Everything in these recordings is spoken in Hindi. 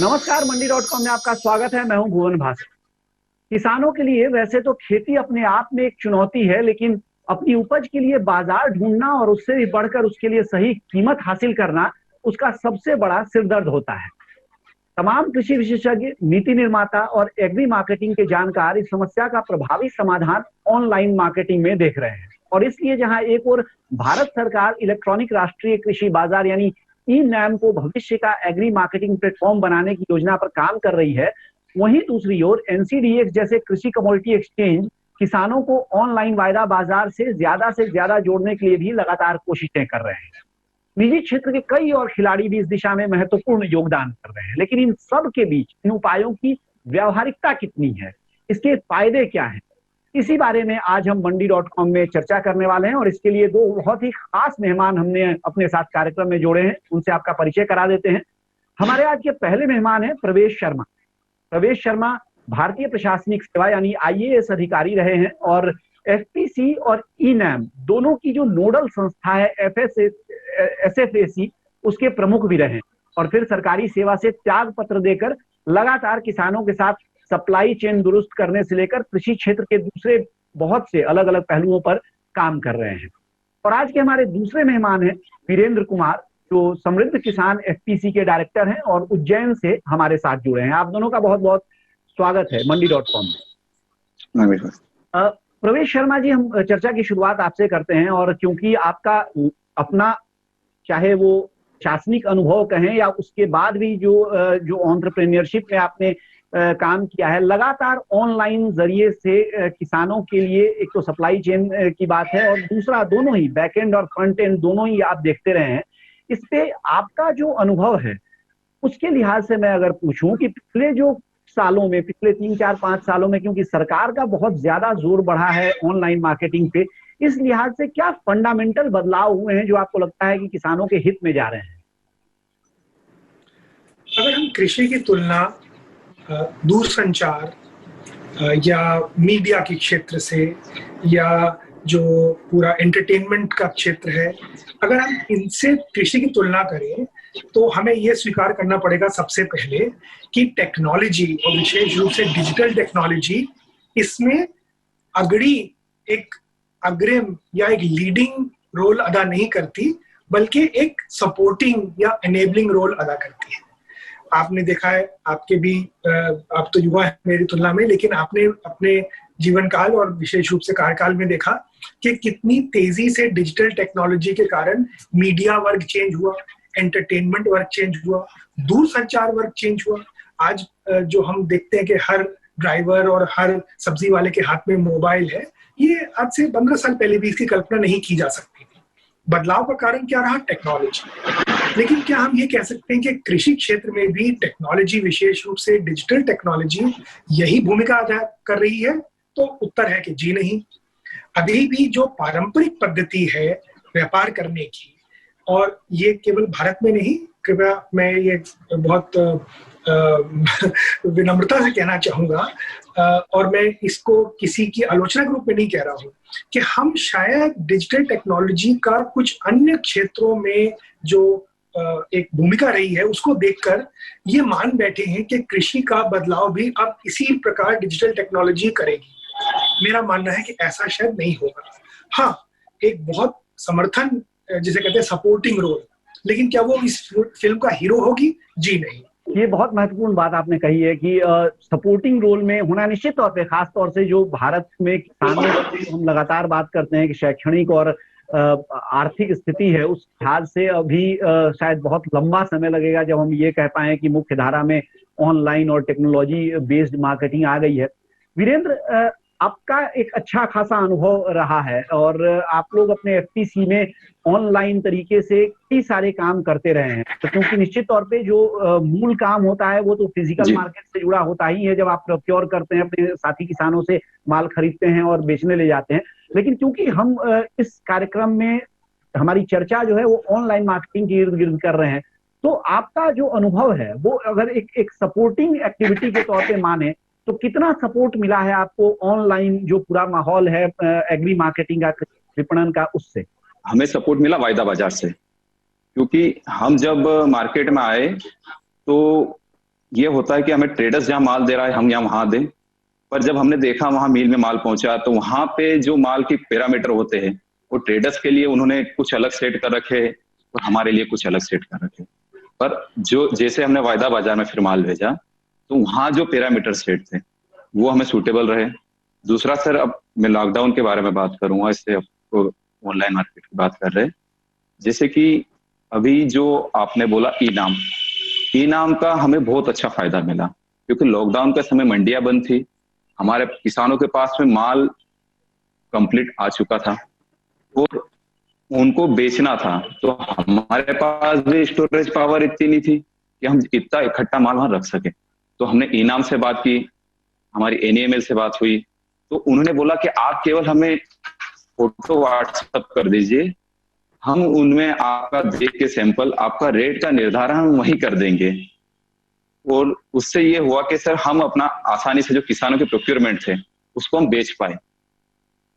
नमस्कार, मंडी.com में आपका स्वागत है। मैं हूं भुवन भास्कर। किसानों के लिए वैसे तो खेती अपने आप में एक चुनौती है, लेकिन अपनी उपज के लिए बाजार ढूंढना और उससे भी बढ़कर उसके लिए सही कीमत हासिल करना उसका सबसे बड़ा सिरदर्द होता है। तमाम कृषि विशेषज्ञ, नीति निर्माता और एग्री मार्केटिंग के जानकार इस समस्या का प्रभावी समाधान ऑनलाइन मार्केटिंग में देख रहे हैं। और इसलिए जहां एक ओर भारत सरकार इलेक्ट्रॉनिक राष्ट्रीय कृषि बाजार यानी ई नैम को भविष्य का एग्री मार्केटिंग प्लेटफॉर्म बनाने की योजना पर काम कर रही है, वहीं दूसरी ओर एनसीडीएक्स जैसे कृषि कमोडिटी एक्सचेंज किसानों को ऑनलाइन वायदा बाजार से ज्यादा जोड़ने के लिए भी लगातार कोशिशें कर रहे हैं। निजी क्षेत्र के कई और खिलाड़ी भी इस दिशा में महत्वपूर्ण योगदान कर रहे हैं, लेकिन इन सब के बीच इन उपायों की व्यावहारिकता कितनी है, इसके फायदे क्या हैं, इसी बारे में आज हम मंडी.com में चर्चा करने वाले हैं। और इसके लिए दो बहुत ही खास मेहमान हमने अपने साथ कार्यक्रम में जोड़े हैं, उनसे आपका परिचय करा देते हैं। हमारे आज के पहले मेहमान हैं प्रवेश शर्मा। प्रवेश शर्मा भारतीय प्रशासनिक सेवा यानी आईएएस अधिकारी रहे हैं और एफपीसी और ई नैम दोनों की जो नोडल संस्था है एसएफएसी उसके प्रमुख भी रहे, और फिर सरकारी सेवा से त्याग पत्र देकर लगातार किसानों के साथ सप्लाई चेन दुरुस्त करने से लेकर कृषि क्षेत्र के दूसरे बहुत से अलग अलग पहलुओं पर काम कर रहे हैं। और आज के हमारे दूसरे मेहमान हैं वीरेंद्र कुमार, जो समृद्ध किसान एफपीसी के डायरेक्टर हैं और उज्जैन से हमारे साथ जुड़े हैं। आप दोनों का बहुत बहुत स्वागत है मंडी.com में। प्रवेश शर्मा जी, हम चर्चा की शुरुआत आपसे करते हैं, और क्योंकि आपका अपना चाहे वो शासनिक अनुभव कहें या उसके बाद भी जो एंटरप्रेन्योरशिप में आपने काम किया है, लगातार ऑनलाइन जरिए से किसानों के लिए एक तो सप्लाई चेन की बात है और दूसरा दोनों ही बैक एंड और फ्रंट एंड दोनों ही आप देखते रहे हैं। इस पे आपका जो अनुभव है उसके लिहाज से मैं अगर पूछूं कि पिछले जो सालों में, पिछले 3-4-5 सालों में, क्योंकि सरकार का बहुत ज्यादा जोर बढ़ा है ऑनलाइन मार्केटिंग पे, इस लिहाज से क्या फंडामेंटल बदलाव हुए हैं जो आपको लगता है कि किसानों के हित में जा रहे हैं? अगर हम कृषि की तुलना दूरसंचार या मीडिया के क्षेत्र से या जो पूरा एंटरटेनमेंट का क्षेत्र है, अगर हम इनसे कृषि की तुलना करें तो हमें यह स्वीकार करना पड़ेगा सबसे पहले कि टेक्नोलॉजी और विशेष रूप से डिजिटल टेक्नोलॉजी इसमें एक अग्रिम या एक लीडिंग रोल अदा नहीं करती, बल्कि एक सपोर्टिंग या एनेबलिंग रोल अदा करती है। आपने देखा है, आपके भी आप तो युवा है मेरी तुलना में, लेकिन आपने अपने जीवन काल और विशेष रूप से कार्यकाल में देखा कि कितनी तेजी से डिजिटल टेक्नोलॉजी के कारण मीडिया वर्क चेंज हुआ, एंटरटेनमेंट वर्क चेंज हुआ, दूरसंचार वर्क चेंज हुआ। आज जो हम देखते हैं कि हर ड्राइवर और हर सब्जी वाले के हाथ में मोबाइल है, ये आज से 15 साल पहले भी इसकी कल्पना नहीं की जा सकती थी। बदलाव का कारण क्या रहा? टेक्नोलॉजी। लेकिन क्या हम ये कह सकते हैं कि कृषि क्षेत्र में भी टेक्नोलॉजी, विशेष रूप से डिजिटल टेक्नोलॉजी, यही भूमिका अदा कर रही है? तो उत्तर है कि जी नहीं। अभी भी जो पारंपरिक पद्धति है व्यापार करने की, और ये केवल भारत में नहीं, कृपया मैं ये बहुत विनम्रता से कहना चाहूंगा, और मैं इसको किसी की आलोचना के रूप में नहीं कह रहा हूं, कि हम शायद डिजिटल टेक्नोलॉजी का कुछ अन्य क्षेत्रों में जो एक भूमिका रही है उसको देखकर ये मान बैठे हैं कि कृषि का बदलाव भी अब इसी प्रकार डिजिटल टेक्नोलॉजी करेगी। मेरा मानना है कि ऐसा शायद नहीं होगा। हाँ, एक बहुत समर्थन, जिसे कहते हैं सपोर्टिंग रोल, लेकिन क्या वो इस फिल्म का हीरो होगी? जी नहीं। ये बहुत महत्वपूर्ण बात आपने कही है कि सपोर्टिंग रोल में होना निश्चित तौर पे, खास तौर से जो भारत में किसानों की हम लगातार बात करते हैं कि शैक्षणिक और आर्थिक स्थिति है, उस लिहाज से अभी शायद बहुत लंबा समय लगेगा जब हम ये कह पाए कि मुख्य धारा में ऑनलाइन और टेक्नोलॉजी बेस्ड मार्केटिंग आ गई है। वीरेंद्र, आपका एक अच्छा खासा अनुभव रहा है और आप लोग अपने एफपीसी में ऑनलाइन तरीके से कई सारे काम करते रहे हैं, तो क्योंकि निश्चित तौर पे जो मूल काम होता है वो तो फिजिकल मार्केट से जुड़ा होता ही है, जब आप प्रोक्योर करते हैं, अपने साथी किसानों से माल खरीदते हैं और बेचने ले जाते हैं। लेकिन क्योंकि हम इस कार्यक्रम में हमारी चर्चा जो है वो ऑनलाइन मार्केटिंग के इर्द गिर्द कर रहे हैं, तो आपका जो अनुभव है वो अगर एक सपोर्टिंग एक्टिविटी के तौर पे माने तो कितना सपोर्ट मिला है आपको ऑनलाइन जो पूरा माहौल है एग्री मार्केटिंग का, विपणन का, उससे? हमें सपोर्ट मिला वायदा बाजार से, क्योंकि हम जब मार्केट में आए तो ये होता है कि हमें ट्रेडर्स जहाँ माल दे रहा है हम यहाँ वहां दें, पर जब हमने देखा वहां मिल में माल पहुंचा तो वहां पे जो माल की पैरामीटर होते हैं वो ट्रेडर्स के लिए उन्होंने कुछ अलग सेट कर रखे और हमारे लिए कुछ अलग सेट कर रखे। पर जो जैसे हमने वायदा बाजार में फिर माल भेजा तो वहां जो पैरामीटर सेट थे वो हमें सूटेबल रहे। दूसरा सर, अब मैं लॉकडाउन के बारे में बात करूंगा, इससे आपको ऑनलाइन मार्केट की बात कर रहे हैं। जैसे कि अभी जो आपने बोला ई नाम का हमें बहुत अच्छा फायदा मिला, क्योंकि लॉकडाउन के समय मंडियां बंद थी, हमारे किसानों के पास में माल कंप्लीट आ चुका था और उनको बेचना था, तो हमारे पास भी स्टोरेज पावर इतनी नहीं थी कि हम इतना इकट्ठा माल वहां रख सके। तो हमने इनाम से बात की, हमारी एनएमएल से बात हुई, तो उन्होंने बोला कि आप केवल हमें फोटो व्हाट्सएप कर दीजिए, हम उनमें आपका देख के सैंपल, आपका रेट का निर्धारण हम वहीं कर देंगे। और उससे ये हुआ कि सर हम अपना आसानी से जो किसानों के प्रोक्योरमेंट थे उसको हम बेच पाए।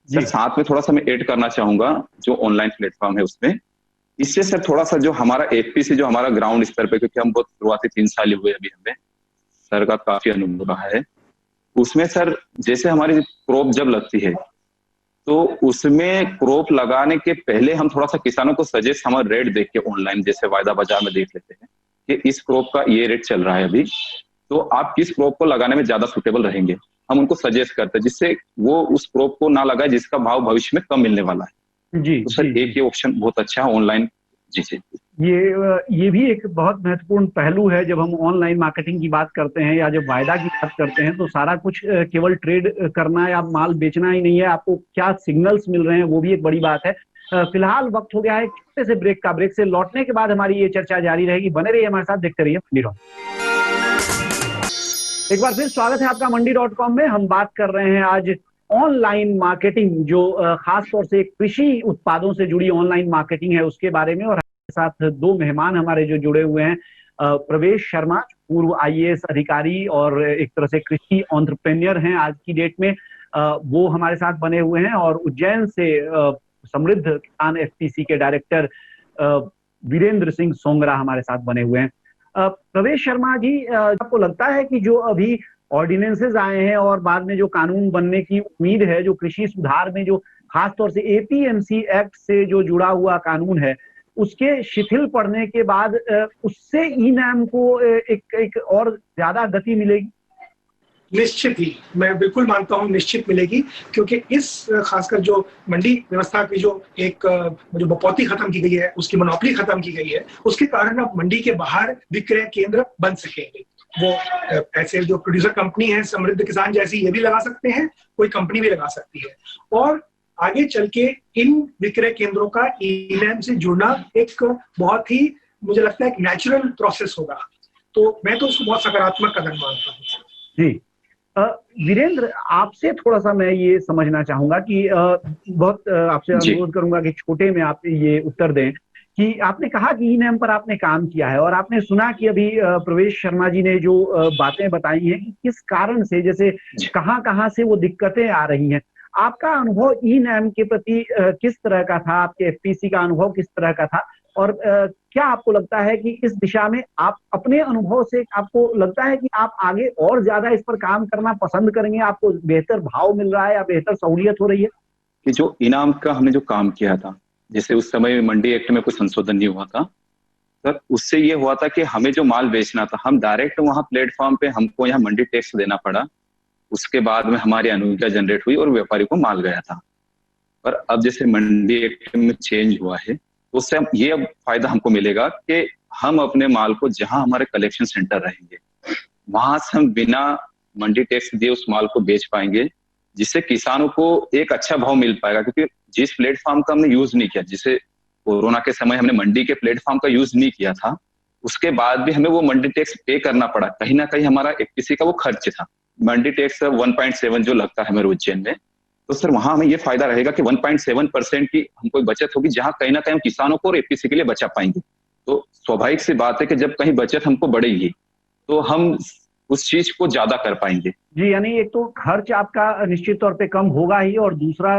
सर साथ में थोड़ा सा मैं ऐड करना चाहूंगा जो ऑनलाइन प्लेटफॉर्म है उसमें, इससे सर थोड़ा सा जो हमारा एफपीसी जो हमारा ग्राउंड स्तर पे, क्योंकि हम बहुत शुरुआती 3 साल हुए अभी, हमें सर का काफी अनुभव रहा है उसमें। सर जैसे हमारी क्रॉप जब लगती है तो उसमें क्रॉप लगाने के पहले हम थोड़ा सा किसानों को सजेस्ट, हमारा रेट देख के ऑनलाइन जैसे वायदा बाजार में देख लेते हैं कि इस क्रॉप का ये रेट चल रहा है अभी, तो आप किस क्रॉप को लगाने में ज्यादा सुटेबल रहेंगे, हम उनको सजेस्ट करते हैं जिससे वो उस क्रॉप को ना लगाए जिसका भाव भविष्य में कम मिलने वाला है। जी, तो सर एक ये ऑप्शन बहुत अच्छा है ऑनलाइन। जी जी, ये भी एक बहुत महत्वपूर्ण पहलू है जब हम ऑनलाइन मार्केटिंग की बात करते हैं या जब वायदा की बात करते हैं, तो सारा कुछ केवल ट्रेड करना या माल बेचना ही नहीं है, आपको क्या सिग्नल्स मिल रहे हैं वो भी एक बड़ी बात है। फिलहाल वक्त हो गया है छोटे से ब्रेक का। ब्रेक से लौटने के बाद हमारी ये चर्चा जारी रहेगी, बने रहिए हमारे साथ, देखते रहिए मंडी डॉट। एक बार फिर स्वागत है आपका मंडी.com में। हम बात कर रहे हैं आज ऑनलाइन मार्केटिंग, जो खास तौर से कृषि उत्पादों से जुड़ी ऑनलाइन मार्केटिंग है उसके बारे में। और हमारे साथ 2 मेहमान हमारे जो जुड़े हुए हैं, प्रवेश शर्मा पूर्व आईएएस अधिकारी और एक तरह से कृषि एंटरप्रेन्योर हैं आज की डेट में, वो हमारे साथ बने हुए हैं। और उज्जैन से समृद्ध किसान एफपीसी के डायरेक्टर वीरेंद्र सिंह सोंगरा हमारे साथ बने हुए हैं। प्रवेश शर्मा जी, आपको लगता है कि जो अभी ऑर्डिनेंसेस आए हैं और बाद में जो कानून बनने की उम्मीद है, जो कृषि सुधार में जो खासतौर से एपीएमसी एक्ट से जो जुड़ा हुआ कानून है, उसके शिथिल पड़ने के बाद उससे ई नाम को एक और ज्यादा गति मिलेगी? निश्चित ही, मैं बिल्कुल मानता हूं निश्चित मिलेगी, क्योंकि इस खासकर जो मंडी व्यवस्था की जो बपौती खत्म की गई है, उसकी मोनोपोली खत्म की गई है, उसके कारण अब मंडी के बाहर विक्रय केंद्र बन सकेंगे। वो ऐसे जो प्रोड्यूसर कंपनी है समृद्ध किसान जैसी, ये भी लगा सकते हैं, कोई कंपनी भी लगा सकती है। और आगे चल के इन विक्रय केंद्रों का ई नाम से जुड़ना एक बहुत ही, मुझे लगता है, एक नेचुरल प्रोसेस होगा। तो मैं तो उसको बहुत सकारात्मक कदम मानता हूँ। जी, वीरेंद्र, आपसे थोड़ा सा मैं ये समझना चाहूंगा कि बहुत आपसे अनुरोध करूंगा कि छोटे में आप ये उत्तर दें कि आपने कहा कि ई नाम पर आपने काम किया है और आपने सुना कि अभी प्रवेश शर्मा जी ने जो बातें बताई हैं कि किस कारण से, जैसे कहाँ से वो दिक्कतें आ रही हैं। आपका अनुभव ई नाम के प्रति किस तरह का था? आपके एफपीसी का अनुभव किस तरह का था? और क्या आपको लगता है कि इस दिशा में आप अपने अनुभव से, आपको लगता है कि आप आगे और ज्यादा इस पर काम करना पसंद करेंगे? आपको बेहतर भाव मिल रहा है या बेहतर सहूलियत हो रही है? कि जो इनाम का हमने जो काम किया था, जैसे उस समय मंडी एक्ट में कोई संशोधन नहीं हुआ था सर, उससे ये हुआ था कि हमें जो माल बेचना था, हम डायरेक्ट वहां प्लेटफॉर्म पे हमको यहाँ मंडी टैक्स देना पड़ा। उसके बाद में हमारी अनुज्ञा जनरेट हुई और व्यापारी को माल गया था। पर अब जैसे मंडी एक्ट में चेंज हुआ है तो उससे हम ये अब फायदा हमको मिलेगा कि हम अपने माल को जहां हमारे कलेक्शन सेंटर रहेंगे वहां से हम बिना मंडी टैक्स दिए उस माल को बेच पाएंगे, जिससे किसानों को एक अच्छा भाव मिल पाएगा। क्योंकि जिस प्लेटफॉर्म का हमने यूज नहीं किया, जिसे कोरोना के समय हमने मंडी के प्लेटफॉर्म का यूज नहीं किया था, उसके बाद भी हमें वो मंडी टैक्स पे करना पड़ा। कहीं ना कहीं हमारा एफपीसी का वो खर्च था। मंडी टैक्स 1.7 जो लगता है हमें उज्जैन में, तो सर वहां हमें ये फायदा रहेगा कि 1.7% की हमको बचत होगी, जहां कहीं ना कहीं हम किसानों को और एपीसी के लिए बचा पाएंगे। तो स्वाभाविक सी बात है कि जब कहीं बचत हमको बढ़ेगी तो हम उस चीज को ज्यादा कर पाएंगे। जी, यानी एक तो खर्च आपका निश्चित तौर पे कम होगा ही, और दूसरा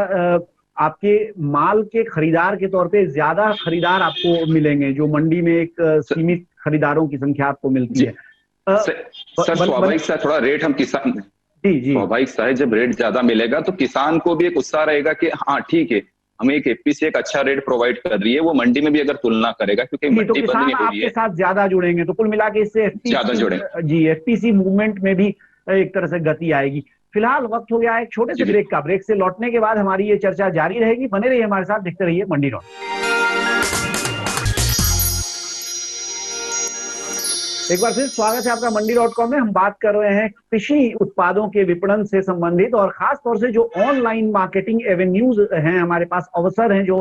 आपके माल के खरीदार के तौर पे ज्यादा खरीदार आपको मिलेंगे, जो मंडी में एक सीमित खरीदारों की संख्या आपको मिलती है। सर स्वाभाविक सा थोड़ा रेट हम किसान जी स्वाभाविक सा है, जब रेट ज्यादा मिलेगा तो किसान को भी एक उत्साह रहेगा कि हाँ ठीक है, हमें एक एफपीसी एक अच्छा रेट प्रोवाइड कर रही है, वो मंडी में भी अगर तुलना करेगा, क्योंकि तो मंडी बंद नहीं हो रही आपके है, साथ ज्यादा जुड़ेंगे, तो कुल मिला के इससे ज्यादा जुड़े जी एफपीसी मूवमेंट में भी एक तरह से गति आएगी। फिलहाल वक्त हो गया है एक छोटे से ब्रेक का। ब्रेक से लौटने के बाद हमारी ये चर्चा जारी रहेगी। बने रहिए हमारे साथ, देखते रहिए मंडी रॉड। एक बार फिर स्वागत है आपका मंडी.com में। हम बात कर रहे हैं कृषि उत्पादों के विपणन से संबंधित और खास तौर से जो ऑनलाइन मार्केटिंग एवेन्यूज हैं, हमारे पास अवसर हैं जो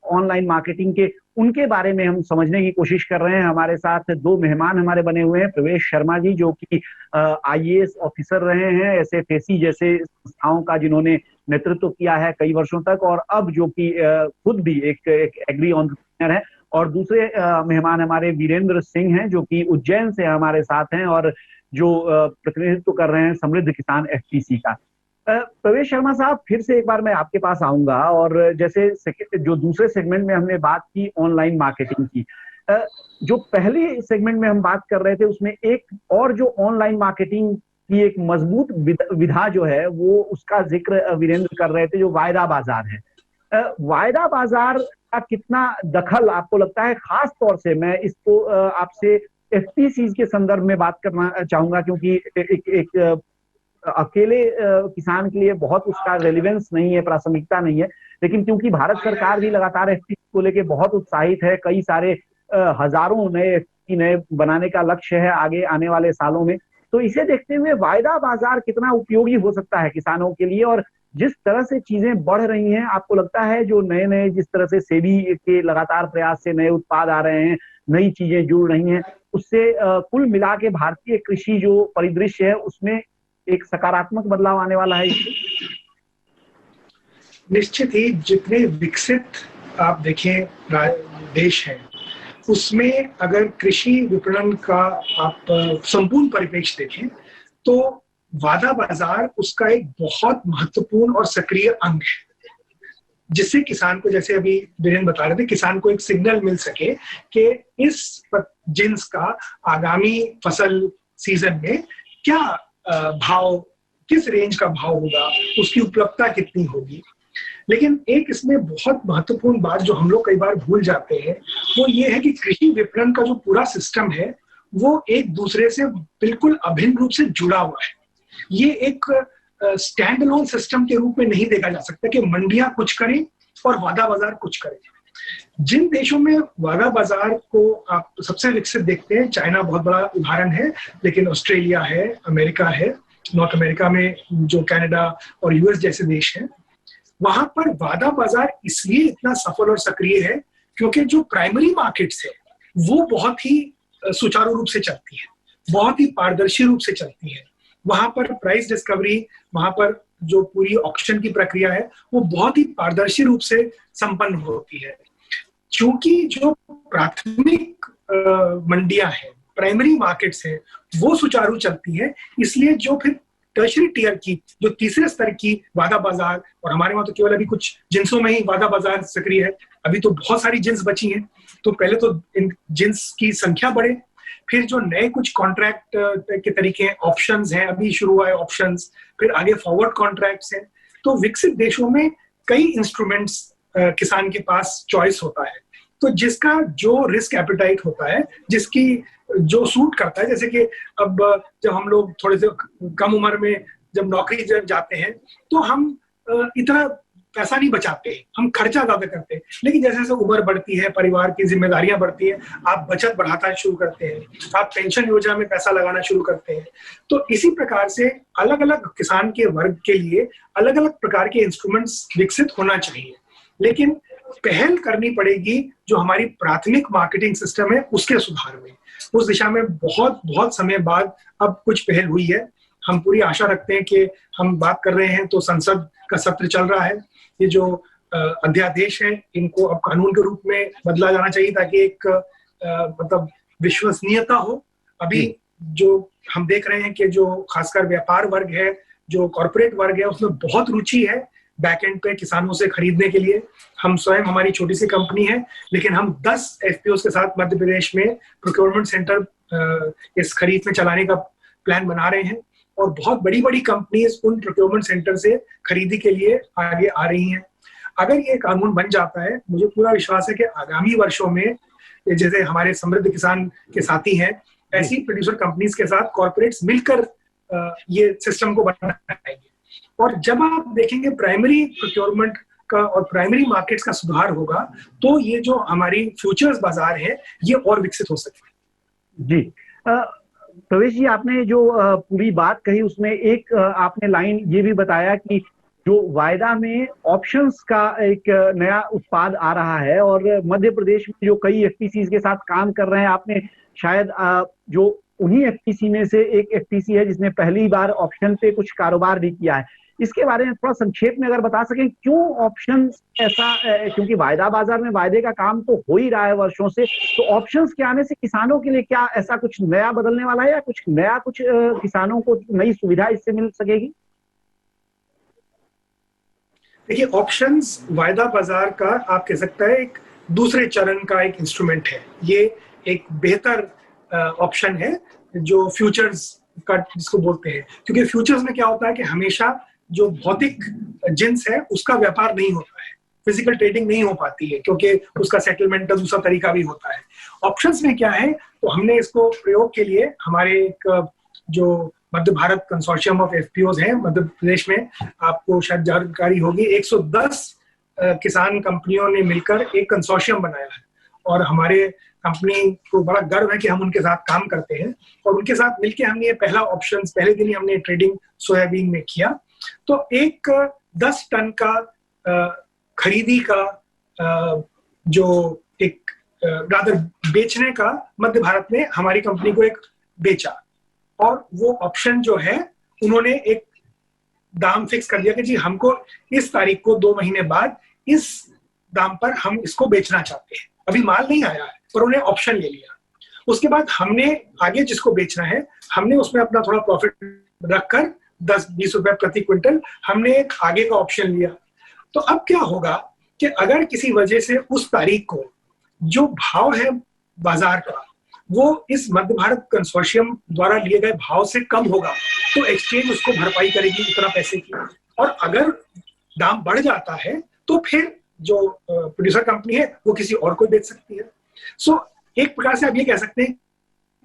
ऑनलाइन मार्केटिंग के, उनके बारे में हम समझने की कोशिश कर रहे हैं। हमारे साथ दो मेहमान हमारे बने हुए हैं। प्रवेश शर्मा जी जो कि आईएएस ऑफिसर रहे हैं, एसएफएसी जैसे संस्थाओं का जिन्होंने नेतृत्व किया है कई वर्षों तक, और अब जो कि खुद भी एक एग्री एंटरप्रेन्योर है। और दूसरे मेहमान हमारे वीरेंद्र सिंह हैं जो कि उज्जैन से हमारे साथ हैं और जो प्रतिनिधित्व कर रहे हैं समृद्ध किसान एफपीसी का। प्रवेश शर्मा साहब, फिर से एक बार मैं आपके पास आऊंगा, और जैसे जो दूसरे सेगमेंट में हमने बात की ऑनलाइन मार्केटिंग की, जो पहले सेगमेंट में हम बात कर रहे थे उसमें एक और जो ऑनलाइन मार्केटिंग की एक मजबूत विधा जो है वो उसका जिक्र वीरेंद्र कर रहे थे, जो वायदा बाजार है। वायदा बाजार का कितना दखल आपको लगता है? खास तौर से मैं इसको आपसे एफपीसी के संदर्भ में बात करना चाहूंगा, क्योंकि एक अकेले किसान के लिए बहुत उसका रेलिवेंस नहीं है, प्रासंगिकता नहीं है, लेकिन क्योंकि भारत सरकार भी लगातार एफपीसी को लेके बहुत उत्साहित है, कई सारे हजारों नए एफपीसी नए बनाने का लक्ष्य है आगे आने वाले सालों में, तो इसे देखते हुए वायदा बाजार कितना उपयोगी हो सकता है किसानों के लिए? और जिस तरह से चीजें बढ़ रही हैं, आपको लगता है जो नए नए जिस तरह से सेबी के लगातार प्रयास से नए उत्पाद आ रहे हैं, नई चीजें जुड़ रही हैं, उससे कुल मिला के भारतीय कृषि जो परिदृश्य है उसमें एक सकारात्मक बदलाव आने वाला है? निश्चित ही जितने विकसित आप देखें देश हैं उसमें अगर कृषि विपणन का आप संपूर्ण परिप्रेक्ष्य देखें तो वादा बाजार उसका एक बहुत महत्वपूर्ण और सक्रिय अंग है, जिससे किसान को, जैसे अभी वीरेंद्र बता रहे थे, किसान को एक सिग्नल मिल सके कि इस जिन्स का आगामी फसल सीजन में क्या भाव, किस रेंज का भाव होगा, उसकी उपलब्धता कितनी होगी। लेकिन एक इसमें बहुत महत्वपूर्ण बात जो हम लोग कई बार भूल जाते हैं वो ये है कि कृषि विपणन का जो पूरा सिस्टम है वो एक दूसरे से बिल्कुल अभिन्न रूप से जुड़ा हुआ है। ये एक स्टैंड अलोन सिस्टम के रूप में नहीं देखा जा सकता कि मंडियां कुछ करें और वादा बाजार कुछ करें। जिन देशों में वादा बाजार को आप सबसे विकसित देखते हैं, चाइना बहुत बड़ा उदाहरण है, लेकिन ऑस्ट्रेलिया है, अमेरिका है, नॉर्थ अमेरिका में जो कनाडा और यूएस जैसे देश हैं, वहां पर वादा बाजार इसलिए इतना सफल और सक्रिय है क्योंकि जो प्राइमरी मार्केट्स है वो बहुत ही सुचारू रूप से चलती है, बहुत ही पारदर्शी रूप से चलती है। वहां पर प्राइस डिस्कवरी, वहां पर जो पूरी ऑक्शन की प्रक्रिया है वो बहुत ही पारदर्शी रूप से संपन्न होती है। क्योंकि जो प्राथमिक मंडियां हैं, प्राइमरी मार्केट्स हैं, वो सुचारू चलती है, इसलिए जो फिर टर्शरी टियर की, जो तीसरे स्तर की वादा बाजार, और हमारे वहां तो केवल अभी कुछ जिन्सों में ही वादा बाजार सक्रिय है, अभी तो बहुत सारी जिन्स बची हैं, तो पहले तो इन जिन्स की संख्या बढ़े, फिर जो नए कुछ कॉन्ट्रैक्ट के तरीके हैं, ऑप्शंस हैं, अभी शुरू हुआ है ऑप्शंस, फिर आगे फॉरवर्ड कॉन्ट्रैक्ट्स हैं। तो विकसित देशों में कई इंस्ट्रूमेंट्स किसान के पास चॉइस होता है, तो जिसका जो रिस्क एपेटाइट होता है, जिसकी जो सूट करता है, जैसे कि अब जब हम लोग थोड़े से कम उम्र में जब नौकरी जाते हैं तो हम इतना पैसा नहीं बचाते, हम खर्चा ज्यादा करते हैं, लेकिन जैसे जैसे उम्र बढ़ती है, परिवार की जिम्मेदारियां बढ़ती है, आप बचत बढ़ाना शुरू करते हैं, आप पेंशन योजना में पैसा लगाना शुरू करते हैं। तो इसी प्रकार से अलग अलग किसान के वर्ग के लिए अलग अलग प्रकार के इंस्ट्रूमेंट्स विकसित होना चाहिए, लेकिन पहल करनी पड़ेगी जो हमारी प्राथमिक मार्केटिंग सिस्टम है उसके सुधार में। उस दिशा में बहुत बहुत समय बाद अब कुछ पहल हुई है। हम पूरी आशा रखते हैं कि हम बात कर रहे हैं तो संसद का सत्र चल रहा है, ये जो अध्यादेश है इनको अब कानून के रूप में बदला जाना चाहिए ताकि एक मतलब विश्वसनीयता हो। अभी जो हम देख रहे हैं कि जो खासकर व्यापार वर्ग है, जो कॉर्पोरेट वर्ग है, उसमें बहुत रुचि है बैकएंड पे किसानों से खरीदने के लिए। हम स्वयं, हमारी छोटी सी कंपनी है, लेकिन हम 10 एफपीओ के साथ मध्य प्रदेश में प्रोक्योरमेंट सेंटर इस खरीद में चलाने का प्लान बना रहे हैं और बहुत बड़ी बड़ी कंपनीज उन प्रोक्योरमेंट सेंटर से खरीदी के लिए आगे आ रही हैं। अगर ये कानून बन जाता है, मुझे पूरा विश्वास है कि आगामी वर्षों में जैसे हमारे समृद्ध किसान के साथी हैं, ऐसी प्रोड्यूसर कंपनीज के साथ कॉर्पोरेट्स मिलकर ये सिस्टम को बनाएंगे। और जब आप देखेंगे प्राइमरी प्रोक्योरमेंट का और प्राइमरी मार्केट्स का सुधार होगा, तो ये जो हमारी फ्यूचर्स बाजार है ये और विकसित हो सके। जी प्रवेश जी, आपने जो पूरी बात कही उसमें एक आपने लाइन ये भी बताया कि जो वायदा में ऑप्शंस का एक नया उत्पाद आ रहा है और मध्य प्रदेश में जो कई एफटीसीज के साथ काम कर रहे हैं, आपने शायद जो उन्हीं एफटीसी में से एक एफटीसी है जिसने पहली बार ऑप्शन पे कुछ कारोबार भी किया है, इसके बारे में थोड़ा संक्षेप में अगर बता सकें क्यों ऑप्शन ऐसा, क्योंकि वायदा बाजार में वायदे का काम तो हो ही रहा है वर्षों से, तो ऑप्शंस के आने से किसानों के लिए क्या ऐसा कुछ नया बदलने वाला है या कुछ नया, कुछ किसानों को नई सुविधा इससे मिल सकेगी? देखिए, ऑप्शंस वायदा बाजार का आप कह सकते हैं एक दूसरे चरण का एक इंस्ट्रूमेंट है। ये एक बेहतर ऑप्शन है जो फ्यूचर्स का जिसको बोलते हैं, क्योंकि फ्यूचर्स में क्या होता है कि हमेशा जो भौतिक जिन्स है उसका व्यापार नहीं होता है, फिजिकल ट्रेडिंग नहीं हो पाती है क्योंकि उसका सेटलमेंट का दूसरा तरीका भी होता है। ऑप्शंस में क्या है, तो हमने इसको प्रयोग के लिए हमारे एक जो मध्य भारत कंसोर्शियम ऑफ एफपीओज हैं मध्य प्रदेश में, आपको शायद जानकारी होगी, 110 किसान कंपनियों ने मिलकर एक कंसोर्शियम बनाया है और हमारे कंपनी को बड़ा गर्व है कि हम उनके साथ काम करते हैं और उनके साथ मिलकर हमने ये पहला ऑप्शन पहले दिन ही हमने ट्रेडिंग सोयाबीन में किया। तो एक 10 टन का खरीदी का जो एक रादर बेचने का मध्य भारत में हमारी कंपनी को एक बेचा और वो ऑप्शन जो है उन्होंने एक दाम फिक्स कर दिया कि जी हमको इस तारीख को 2 महीने बाद इस दाम पर हम इसको बेचना चाहते हैं। अभी माल नहीं आया है पर उन्हें ऑप्शन ले लिया। उसके बाद हमने आगे जिसको बेचना है हमने उसमें अपना थोड़ा प्रॉफिट रखकर 10-20 रुपए प्रति क्विंटल हमने एक आगे का ऑप्शन लिया। तो अब क्या होगा कि अगर किसी वजह से उस तारीख को जो भाव है बाजार का वो इस मध्य भारत कंसोर्शियम द्वारा लिए गए भाव से कम होगा तो एक्सचेंज उसको भरपाई करेगी उतना पैसे की, और अगर दाम बढ़ जाता है तो फिर जो प्रोड्यूसर कंपनी है वो किसी और को बेच सकती है। सो एक प्रकार से आप ये कह सकते हैं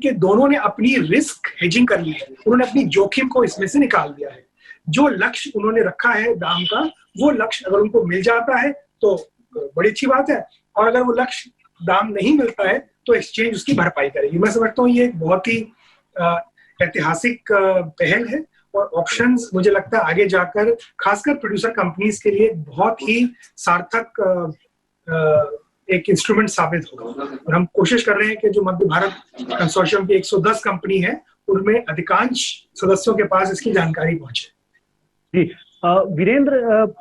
कि दोनों ने अपनी रिस्क हेजिंग कर ली है, उन्होंने अपनी जोखिम को इसमें से निकाल दिया है। जो लक्ष्य उन्होंने रखा है दाम का, वो लक्ष्य अगर उनको मिल जाता है तो बड़ी अच्छी बात है, और अगर वो लक्ष्य दाम नहीं मिलता है तो एक्सचेंज उसकी भरपाई करेगी। मैं समझता हूँ ये एक बहुत ही ऐतिहासिक पहल है और ऑप्शंस मुझे लगता है आगे जाकर खासकर प्रोड्यूसर कंपनीज के लिए बहुत ही सार्थक एक इंस्ट्रूमेंट साबित होगा। और हम कोशिश कर रहे हैं कि जो मध्य भारत कंसोर्शियम की 110 कंपनी है उनमें अधिकांश सदस्यों के पास इसकी जानकारी पहुंचे। जी वीरेंद्र,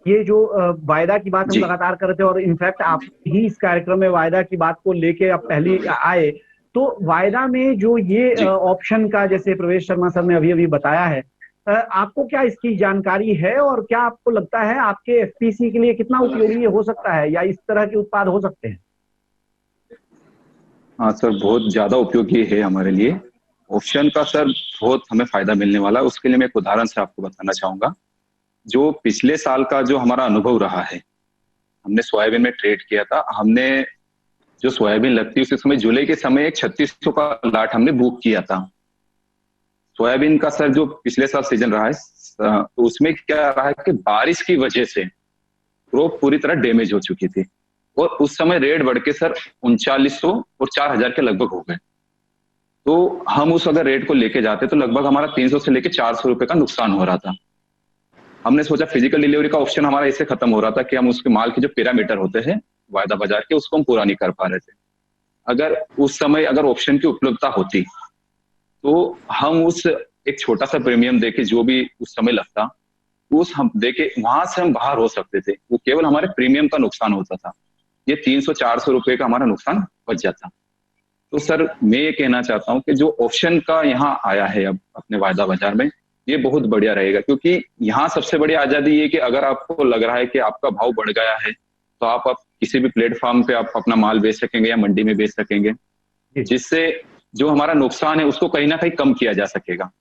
ये जो वायदा की बात हम लगातार कर रहे थे और इनफैक्ट आप ही इस कार्यक्रम में वायदा की बात को लेके अब पहले आए, तो वायदा में जो ये ऑप्शन का जैसे प्रवेश शर्मा सर ने अभी बताया है, आपको क्या इसकी जानकारी है और क्या आपको लगता है आपके एफपीसी के लिए कितना उपयोगी ये हो सकता है या इस तरह के उत्पाद हो सकते हैं? हाँ सर, बहुत ज्यादा उपयोगी है हमारे लिए ऑप्शन का सर, बहुत हमें फायदा मिलने वाला है। उसके लिए मैं एक उदाहरण से आपको बताना चाहूंगा। जो पिछले साल का जो हमारा अनुभव रहा है, हमने सोयाबीन में ट्रेड किया था। हमने जो सोयाबीन लगती है उसी समय जुलाई के समय एक 3600 का लाट हमने बुक किया था सोयाबीन का। सर जो पिछले साल सीजन रहा है तो उसमें क्या रहा है कि बारिश की वजह से क्रॉप पूरी तरह डैमेज हो चुकी थी और उस समय रेट बढ़ के सर 3900 और 4000 के लगभग हो गए। तो हम उस अगर रेट को लेके जाते तो लगभग हमारा 300 से लेके 400 रुपए का नुकसान हो रहा था। हमने सोचा फिजिकल डिलीवरी का ऑप्शन हमारा इससे खत्म हो रहा था कि हम उसके माल के जो पैरामीटर होते हैं वायदा बाजार के उसको हम पूरा नहीं कर पा रहे थे। अगर उस समय अगर ऑप्शन की उपलब्धता होती तो हम उस एक छोटा सा प्रीमियम देके जो भी उस समय लगता उस हम देके वहां से हम बाहर हो सकते थे। वो केवल हमारे प्रीमियम का नुकसान होता था, ये 300-400 रुपए का हमारा नुकसान बच जाता। तो सर मैं ये कहना चाहता हूँ कि जो ऑप्शन का यहाँ आया है अब अपने वायदा बाजार में, ये बहुत बढ़िया रहेगा, क्योंकि यहाँ सबसे बड़ी आजादी ये कि अगर आपको लग रहा है कि आपका भाव बढ़ गया है तो आप किसी भी प्लेटफॉर्म पे आप अपना माल बेच सकेंगे या मंडी में बेच सकेंगे, जिससे जो हमारा नुकसान है उसको कहीं ना कहीं कम किया जा सकेगा।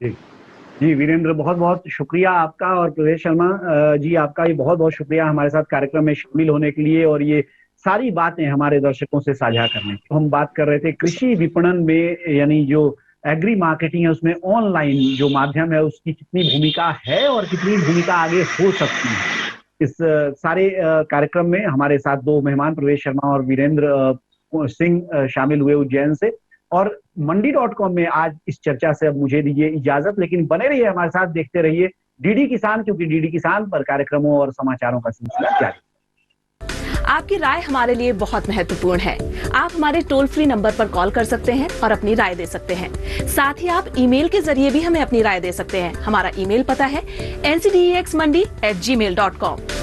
जी वीरेंद्र, बहुत बहुत शुक्रिया आपका, और प्रवेश शर्मा जी आपका भी बहुत बहुत शुक्रिया हमारे साथ कार्यक्रम में शामिल होने के लिए और ये सारी बातें हमारे दर्शकों से साझा करने की। हम बात कर रहे थे कृषि विपणन में, यानी जो एग्री मार्केटिंग है उसमें ऑनलाइन जो माध्यम है उसकी कितनी भूमिका है और कितनी भूमिका आगे हो सकती है। इस सारे कार्यक्रम में हमारे साथ दो मेहमान प्रवेश शर्मा और वीरेंद्र सिंह शामिल हुए उज्जैन से। और मंडी.com में आज इस चर्चा से अब मुझे दीजिए इजाजत, लेकिन बने रहिए हमारे साथ, देखते रहिए डीडी किसान, क्योंकि डीडी किसान पर कार्यक्रमों और समाचारों का सिलसिला जारी। आपकी राय हमारे लिए बहुत महत्वपूर्ण है। आप हमारे टोल फ्री नंबर पर कॉल कर सकते हैं और अपनी राय दे सकते हैं। साथ ही आप ईमेल के जरिए भी हमें अपनी राय दे सकते हैं। हमारा ईमेल पता है ncdexmandi@gmail.com।